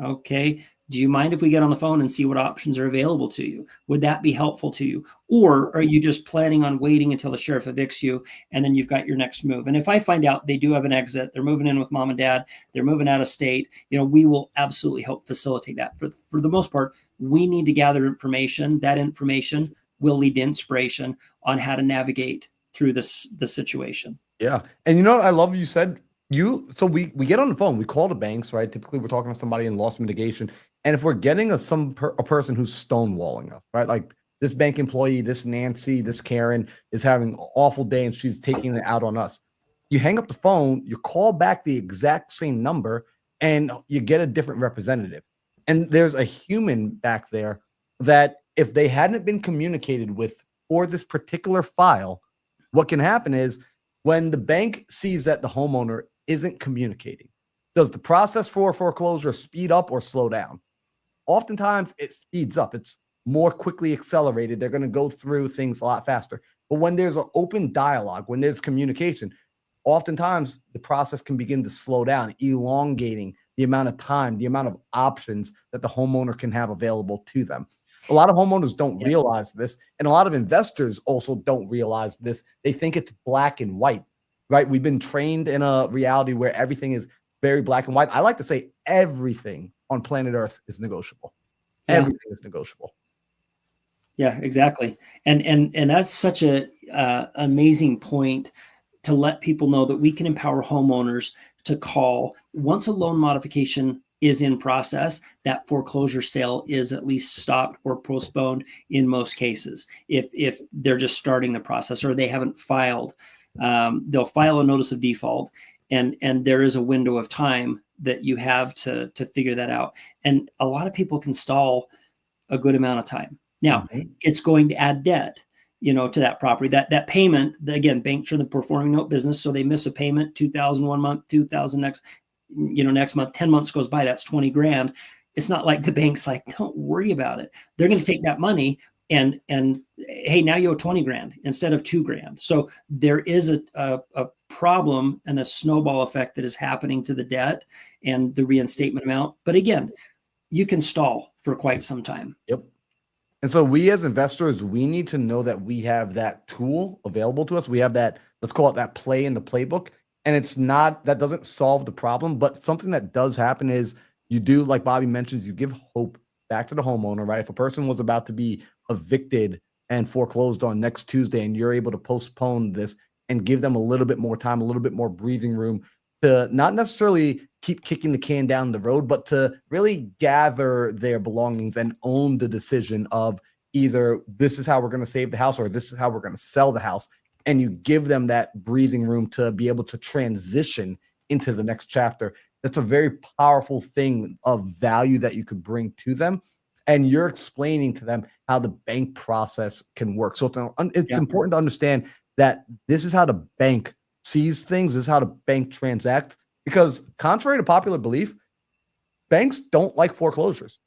Okay. Do you mind if we get on the phone and see what options are available to you? Would that be helpful to you? Or are you just planning on waiting until the sheriff evicts you, and then you've got your next move? And if I find out they do have an exit, they're moving in with mom and dad, they're moving out of state, we will absolutely help facilitate that. For the most part, we need to gather information. That information will lead to inspiration on how to navigate through the situation. Yeah. And I love you said, so we get on the phone, we call the banks, right? Typically we're talking to somebody in loss mitigation. And if we're getting a person who's stonewalling us, right? Like this bank employee, this Nancy, this Karen is having an awful day and she's taking it out on us. You hang up the phone, you call back the exact same number, and you get a different representative. And there's a human back there that, if they hadn't been communicated with for this particular file, what can happen is, when the bank sees that the homeowner isn't communicating, does the process for foreclosure speed up or slow down? Oftentimes it speeds up. It's more quickly accelerated. They're going to go through things a lot faster. But when there's an open dialogue, when there's communication, oftentimes the process can begin to slow down, elongating the amount of time, the amount of options that the homeowner can have available to them. A lot of homeowners don't realize this, and a lot of investors also don't realize this. They think it's black and white, right? We've been trained in a reality where everything is very black and white. I like to say everything on planet Earth is negotiable. Yeah. Everything is negotiable. Yeah, exactly. And that's such a amazing point, to let people know that we can empower homeowners to call once a loan modification is in process. That foreclosure sale is at least stopped or postponed in most cases. If they're just starting the process, or they haven't filed, they'll file a notice of default, and there is a window of time that you have to figure that out. And a lot of people can stall a good amount of time. Now, it's going to add debt, to that property. That payment, again, banks are in the performing note business, so they miss a payment, 2,000 one month, 2,000 next month, 10 months goes by, that's 20 grand. It's not like the bank's like, don't worry about it. They're going to take that money, and hey, now you owe 20 grand instead of 2 grand. So there is a problem and a snowball effect that is happening to the debt and the reinstatement amount. But again, you can stall for quite some time. Yep. And so we as investors, we need to know that we have that tool available to us. We have that, let's call it that play in the playbook. And it's not, that doesn't solve the problem, but something that does happen is you do, like Bobby mentions, you give hope back to the homeowner, right? If a person was about to be evicted and foreclosed on next Tuesday, and you're able to postpone this and give them a little bit more time, a little bit more breathing room to not necessarily keep kicking the can down the road, but to really gather their belongings and own the decision of either this is how we're going to save the house or this is how we're going to sell the house. And you give them that breathing room to be able to transition into the next chapter. That's a very powerful thing of value that you could bring to them. And you're explaining to them how the bank process can work. So it's important to understand that this is how the bank sees things, this is how the bank transacts. Because contrary to popular belief, banks don't like foreclosures.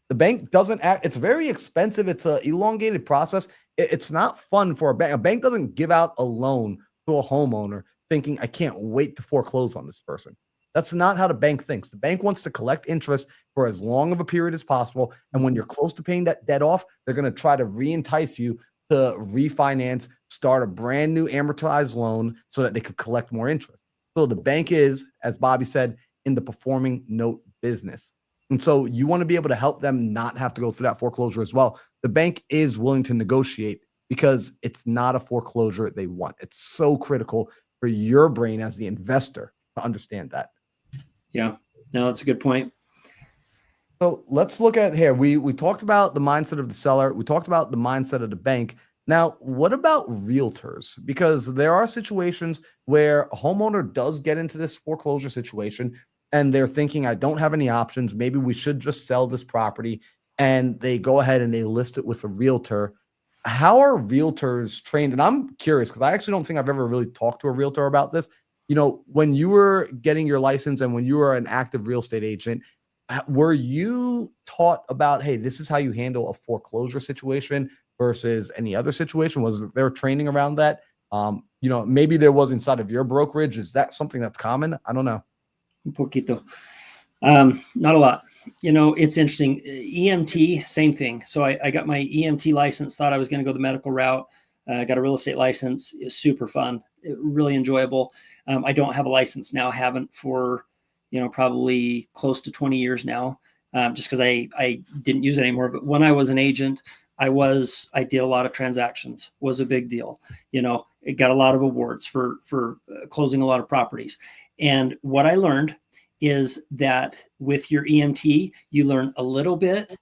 The bank doesn't act, it's very expensive. It's an elongated process. It's not fun for a bank. A bank doesn't give out a loan to a homeowner thinking, I can't wait to foreclose on this person. That's not how the bank thinks. The bank wants to collect interest for as long of a period as possible. And when you're close to paying that debt off, they're going to try to re-entice you to refinance, start a brand new amortized loan so that they could collect more interest. So the bank is, as Bobby said, in the performing note business. And so you want to be able to help them not have to go through that foreclosure as well. The bank is willing to negotiate because it's not a foreclosure they want. It's so critical for your brain as the investor to understand that. Yeah, no, that's a good point. So let's look at here. We talked about the mindset of the seller. We talked about the mindset of the bank. Now, what about realtors? Because there are situations where a homeowner does get into this foreclosure situation and they're thinking, I don't have any options. Maybe we should just sell this property. And they go ahead and they list it with a realtor. How are realtors trained? And I'm curious because I actually don't think I've ever really talked to a realtor about this. You know, when you were getting your license and when you were an active real estate agent, were you taught about, hey, this is how you handle a foreclosure situation versus any other situation? Was there training around that? You know, maybe there was inside of your brokerage. Is that something that's common? I don't know. Un poquito. Not a lot. You know, it's interesting. EMT, same thing. So I got my EMT license, thought I was going to go the medical route. I got a real estate license. It was super fun, really enjoyable. I don't have a license now, haven't for, you know, probably close to 20 years now, just because I didn't use it anymore. But when I was an agent, I did a lot of transactions, was a big deal. You know, it got a lot of awards for closing a lot of properties. And what I learned is that with your EMT, you learn a little bit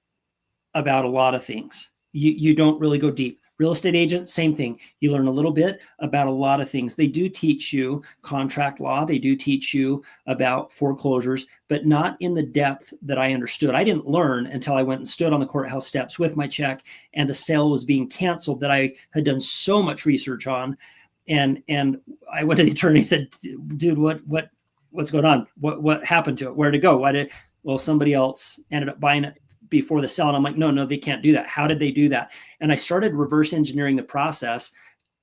about a lot of things. You don't really go deep. Real estate agent, same thing. You learn a little bit about a lot of things. They do teach you contract law. They do teach you about foreclosures, but not in the depth that I understood. I didn't learn until I went and stood on the courthouse steps with my check and a sale was being canceled that I had done so much research on. And I went to the attorney and said, dude, what's going on? What happened to it? Where'd it go? Well, somebody else ended up buying it before the sale. And I'm like, no, they can't do that. How did they do that? And I started reverse engineering the process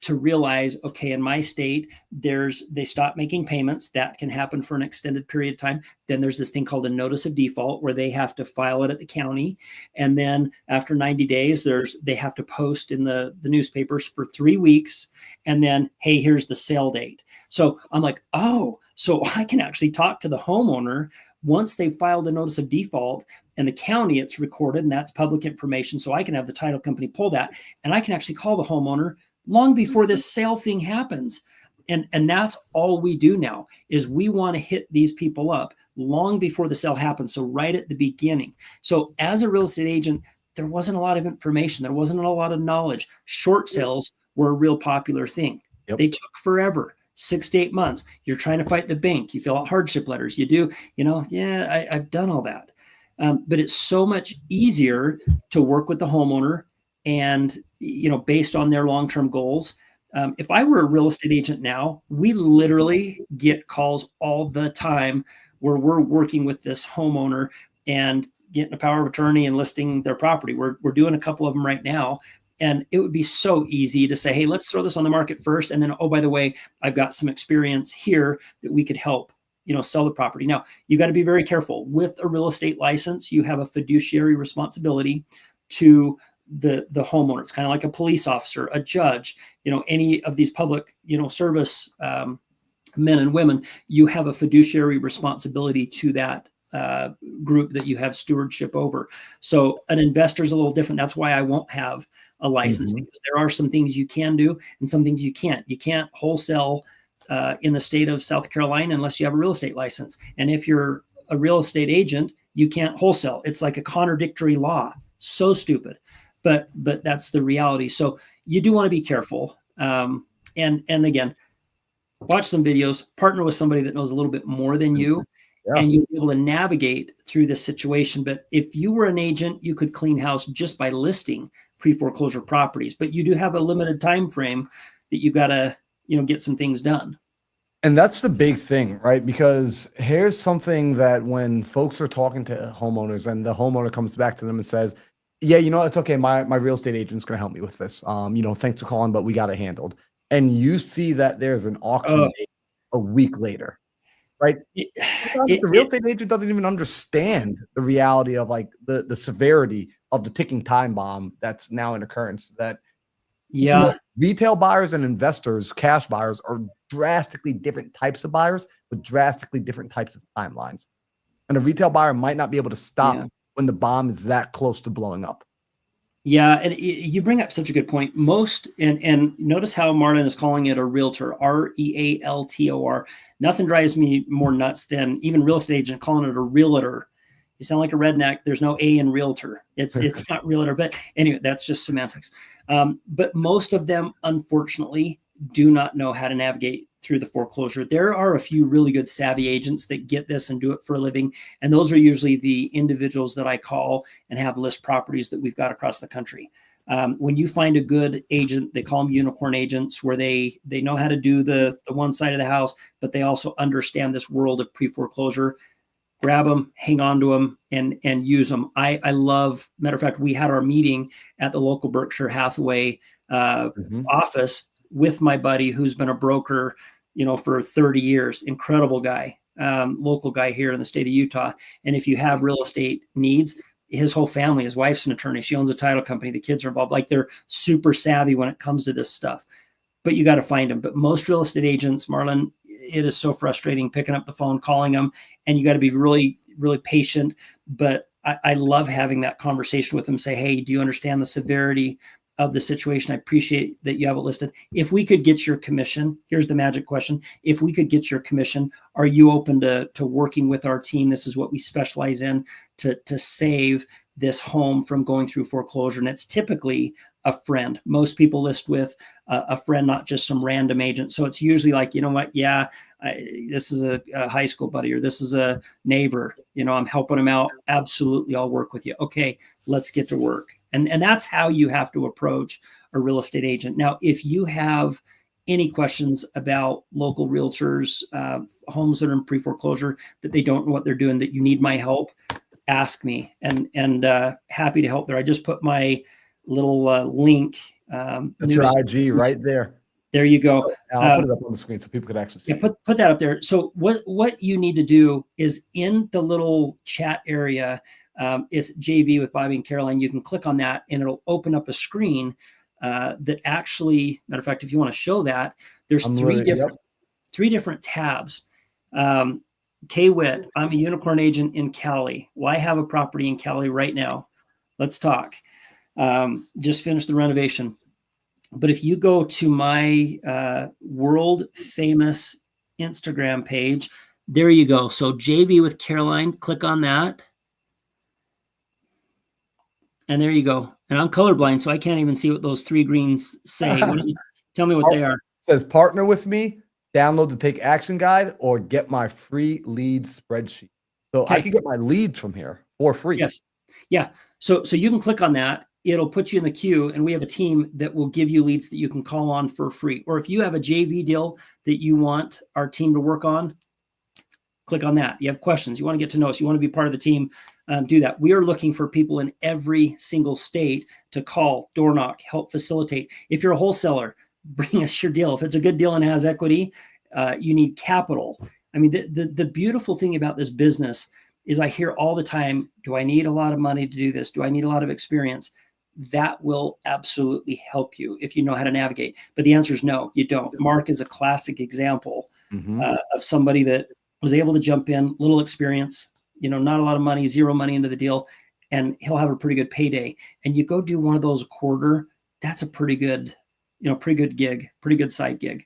to realize, okay, in my state, they stop making payments. That can happen for an extended period of time. Then there's this thing called a notice of default where they have to file it at the county. And then after 90 days, they have to post in the newspapers for 3 weeks. And then, hey, here's the sale date. So I'm like, oh, so I can actually talk to the homeowner once they've filed a notice of default and the county, it's recorded and that's public information. So I can have the title company pull that and I can actually call the homeowner long before this sale thing happens. And that's all we do now is we want to hit these people up long before the sale happens. So right at the beginning. So as a real estate agent, there wasn't a lot of information. There wasn't a lot of knowledge. Short sales were a real popular thing. Yep. They took forever. 6 to 8 months. You're trying to fight the bank. You fill out hardship letters. You do, I've done all that. But it's so much easier to work with the homeowner and, based on their long-term goals. If I were a real estate agent now, we literally get calls all the time where we're working with this homeowner and getting a power of attorney and listing their property. We're doing a couple of them right now. And it would be so easy to say, hey, let's throw this on the market first. And then, oh, by the way, I've got some experience here that we could help, sell the property. Now, you got to be very careful. With a real estate license, you have a fiduciary responsibility to the homeowner. It's kind of like a police officer, a judge, any of these public, service men and women, you have a fiduciary responsibility to that group that you have stewardship over. So an investor is a little different. That's why I won't have a license, because there are some things you can do and some things you can't. You can't wholesale in the state of South Carolina unless you have a real estate license. And if you're a real estate agent, you can't wholesale. It's like a contradictory law. So stupid, but that's the reality. So you do want to be careful. And again, watch some videos, partner with somebody that knows a little bit more than you. Yeah. And you'll be able to navigate through this situation. But if you were an agent, you could clean house just by listing pre-foreclosure properties. But you do have a limited time frame that you got to, get some things done. And that's the big thing, right? Because here's something that when folks are talking to homeowners and the homeowner comes back to them and says, yeah, it's okay. My real estate agent's going to help me with this. Thanks for calling, but we got it handled. And you see that there's an auction date a week later. Right. The real estate agent doesn't even understand the reality of like the severity of the ticking time bomb that's now in occurrence. That retail buyers and investors, cash buyers, are drastically different types of buyers with drastically different types of timelines. And a retail buyer might not be able to stop when the bomb is that close to blowing up. Yeah, and you bring up such a good point. Most, and notice how Marlon is calling it a realtor, R-E-A-L-T-O-R. Nothing drives me more nuts than even real estate agent calling it a realtor. You sound like a redneck. There's no A in realtor. It's not realtor, but anyway, that's just semantics. But most of them, unfortunately, do not know how to navigate through the foreclosure. There are a few really good savvy agents that get this and do it for a living. And those are usually the individuals that I call and have list properties that we've got across the country. When you find a good agent, they call them unicorn agents, where they know how to do the one side of the house, but they also understand this world of pre-foreclosure. Grab them, hang on to them, and use them. I love, matter of fact, we had our meeting at the local Berkshire Hathaway office with my buddy who's been a broker, for 30 years. Incredible guy, local guy here in the state of Utah. And if you have real estate needs, his whole family, his wife's an attorney. She owns a title company. The kids are involved. Like, they're super savvy when it comes to this stuff, but you got to find them. But most real estate agents, Marlon, it is so frustrating picking up the phone, calling them, and you got to be really, really patient. But I love having that conversation with them. Say, hey, do you understand the severity of the situation? I appreciate that you have it listed. If we could get your commission, here's the magic question. If we could get your commission, are you open to working with our team? This is what we specialize in to save this home from going through foreclosure. And it's typically a friend. Most people list with a friend, not just some random agent. So it's usually like, this is a high school buddy, or this is a neighbor, I'm helping them out. Absolutely. I'll work with you. Okay, let's get to work. And that's how you have to approach a real estate agent. Now, if you have any questions about local realtors, homes that are in pre-foreclosure, that they don't know what they're doing, that you need my help, ask me, and happy to help there. I just put my little link. That's your IG right there. There you go. I'll put it up on the screen so people could actually see. Yeah, put that up there. So what you need to do is, in the little chat area, it's JV with Bobby and Caroline. You can click on that and it'll open up a screen that actually, matter of fact, if you want to show that, there's three different tabs. K-Wit, I'm a unicorn agent in Cali. Why have a property in Cali right now? Let's talk. Just finished the renovation. But if you go to my world famous Instagram page, there you go. So JV with Caroline, click on that. And there you go. And I'm colorblind, so I can't even see what those three greens say. Tell me what they are. It says partner with me, download the Take Action Guide, or get my free lead spreadsheet. So okay. I can get my leads from here for free. Yes. Yeah. So you can click on that. It'll put you in the queue, and we have a team that will give you leads that you can call on for free. Or if you have a JV deal that you want our team to work on, click on that. You have questions, you want to get to know us, you want to be part of the team, do that. We are looking for people in every single state to call, door knock, help facilitate. If you're a wholesaler, bring us your deal. If it's a good deal and has equity, you need capital. I mean, the beautiful thing about this business is I hear all the time, do I need a lot of money to do this? Do I need a lot of experience? That will absolutely help you if you know how to navigate. But the answer is no, you don't. Mark is a classic example of somebody that was able to jump in, little experience, not a lot of money, zero money into the deal, and he'll have a pretty good payday. And you go do one of those a quarter, that's a pretty good gig, pretty good side gig.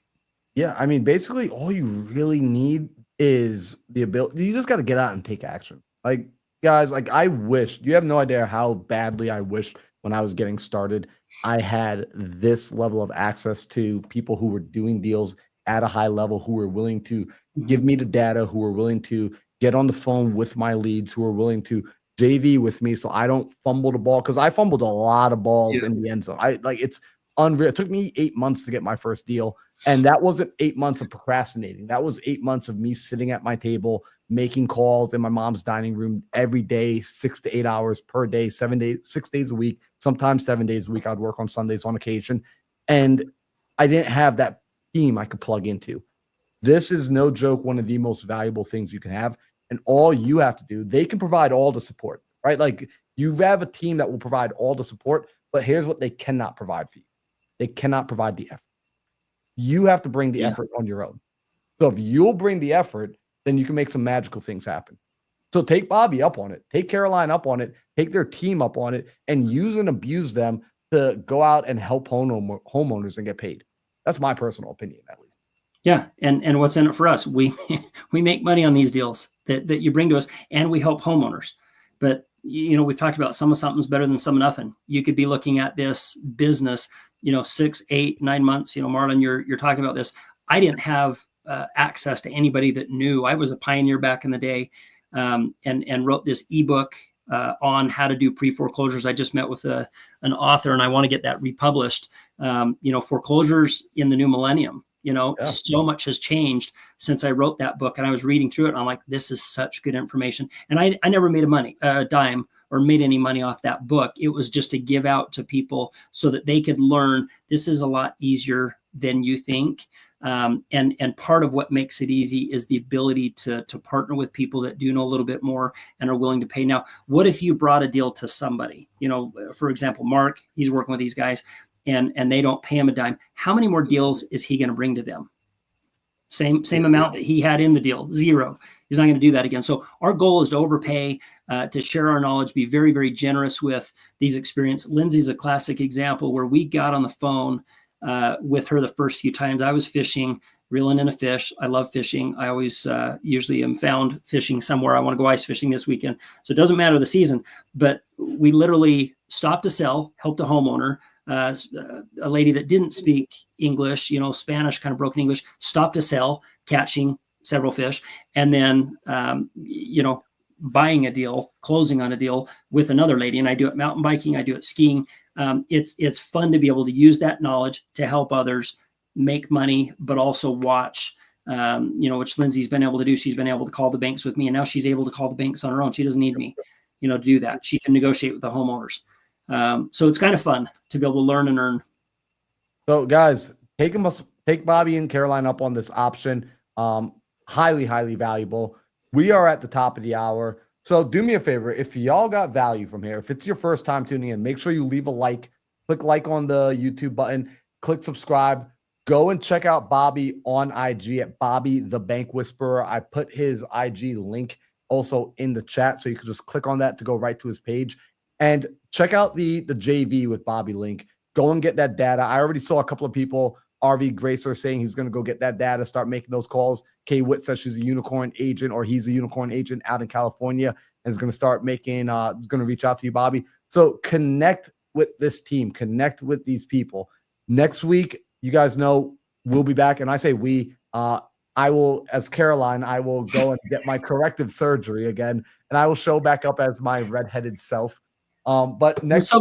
Yeah, I mean, basically all you really need is the ability. You just got to get out and take action. Like, guys, like I wish, you have no idea how badly I wish when I was getting started, I had this level of access to people who were doing deals at a high level, who were willing to give me the data, who were willing to get on the phone with my leads, who were willing to JV with me so I don't fumble the ball, because I fumbled a lot of balls in the end zone. It's unreal. It took me 8 months to get my first deal. And that wasn't 8 months of procrastinating. That was 8 months of me sitting at my table, making calls in my mom's dining room every day, 6 to 8 hours per day, 7 days, 6 days a week, sometimes 7 days a week. I'd work on Sundays on occasion. And I didn't have that team I could plug into. This is no joke, one of the most valuable things you can have. And all you have to do, they can provide all the support, right? Like you have a team that will provide all the support, but here's what they cannot provide for you. They cannot provide the effort. You have to bring the effort on your own. So if you'll bring the effort, then you can make some magical things happen. So take Bobby up on it. Take Caroline up on it. Take their team up on it and use and abuse them to go out and help homeowners and get paid. That's my personal opinion, at least. Yeah. And what's in it for us? We make money on these deals that you bring to us, and we help homeowners. But, we've talked about some of something's better than some of nothing. You could be looking at this business 6, 8, 9 months. Marlon, you're talking about this. I didn't have access to anybody that knew. I was a pioneer back in the day, and wrote this ebook on how to do pre-foreclosures. I just met with an author, and I want to get that republished. Foreclosures in the new millennium. So much has changed since I wrote that book, and I was reading through it, and I'm like, this is such good information. And I never made a dime or made any money off that book. It was just to give out to people so that they could learn this is a lot easier than you think. And part of what makes it easy is the ability to partner with people that do know a little bit more and are willing to pay. Now, what if you brought a deal to somebody, for example, Mark, he's working with these guys and they don't pay him a dime. How many more deals is he going to bring to them? Same amount that he had in the deal, 0. He's not going to do that again. So our goal is to overpay, to share our knowledge, be very, very generous with these experiences. Lindsay's a classic example where we got on the phone with her the first few times. I was fishing, reeling in a fish. I love fishing. I always usually am found fishing somewhere. I want to go ice fishing this weekend. So it doesn't matter the season, but we literally stopped to sell, helped a homeowner, a lady that didn't speak English, Spanish, kind of broken English, stopped to sell, catching several fish, and then, buying a deal, closing on a deal with another lady. And I do it mountain biking. I do it skiing. It's fun to be able to use that knowledge to help others make money, but also watch, which Lindsay's been able to do. She's been able to call the banks with me, and now she's able to call the banks on her own. She doesn't need me, to do that. She can negotiate with the homeowners. So it's kind of fun to be able to learn and earn. So guys, take Bobby and Caroline up on this option. Highly, highly valuable. We are at the top of the hour. So do me a favor. If y'all got value from here, if it's your first time tuning in, make sure you leave a like, click like on the YouTube button, click subscribe, go and check out Bobby on IG at Bobby, the Bank Whisperer. I put his IG link also in the chat. So you can just click on that to go right to his page. And check out the JV with Bobby link. Go and get that data. I already saw a couple of people, RV Gracer, saying he's going to go get that data, start making those calls. Kay Witt says she's a unicorn agent, or he's a unicorn agent out in California, and is going to start making, is going to reach out to you, Bobby. So connect with this team, connect with these people. Next week, you guys know we'll be back. And I say we, I will, as Caroline, I will go and get my corrective surgery again, and I will show back up as my redheaded self. But next,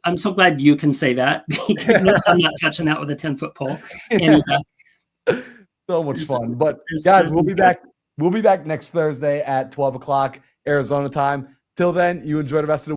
I'm so glad you can say that, because I'm not touching that with a 10-foot pole. And, so much fun. But guys, we'll be back. We'll be back next Thursday at 12 o'clock Arizona time. Till then, you enjoy the rest of the